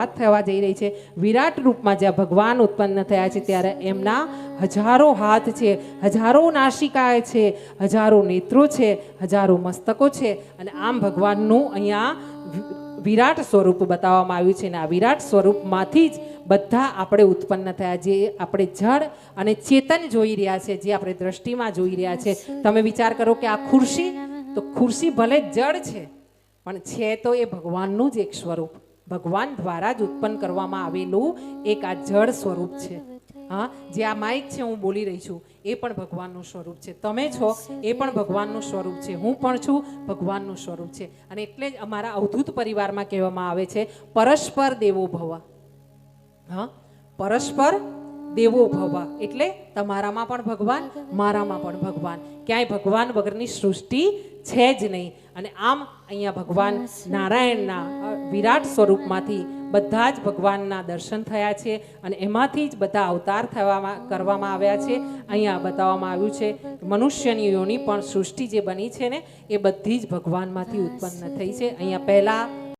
થવા જઈ રહી છે. વિરાટ રૂપમાં જ્યાં ભગવાન ઉત્પન્ન થયા છે ત્યારે એમના હજારો હાથ છે, હજારો નાસિકા છે, હજારો નેત્રો છે, હજારો મસ્તકો છે અને આમ ભગવાનનું અહીંયા વિરાટ સ્વરૂપ બતાવવામાં આવ્યું છે. અને આ વિરાટ સ્વરૂપમાંથી જ બધા આપણે ઉત્પન્ન થયા. જે આપણે જળ અને ચેતન જોઈ રહ્યા છે, જે આપણે દ્રષ્ટિમાં જોઈ રહ્યા છે. તમે વિચાર કરો કે આ ખુરશી, તો ખુરશી ભલે જળ છે પણ છે તો એ ભગવાનનું જ એક સ્વરૂપ, ભગવાન દ્વારા જ ઉત્પન્ન કરવામાં આવેલું એક આ જળ સ્વરૂપ છે. હા, જે આ માઇક છે હું બોલી રહી છું એ પણ ભગવાનનું સ્વરૂપ છે. તમે છો એ પણ ભગવાનનું સ્વરૂપ છે. હું પણ છું, ભગવાનનું સ્વરૂપ છે. અને એટલે જ અમારા અવધૂત પરિવારમાં કહેવામાં આવે છે પરસ્પર દેવો ભવ. હા, પરસ્પર દેવો ભવ એટલે તમારામાં પણ ભગવાન, મારામાં પણ ભગવાન. ક્યાંય ભગવાન વગરની સૃષ્ટિ છે જ નહીં. અને આમ અહીંયા ભગવાન નારાયણના વિરાટ સ્વરૂપમાંથી બધા જ ભગવાનના દર્શન થયા છે અને એમાંથી જ બધા અવતાર કરવામાં આવ્યા છે. અહીંયા બતાવવામાં આવ્યું છે મનુષ્યની યોનિ પણ સૃષ્ટિ જે બની છે ને એ બધી જ ભગવાનમાંથી ઉત્પન્ન થઈ છે. અહીંયા પહેલાં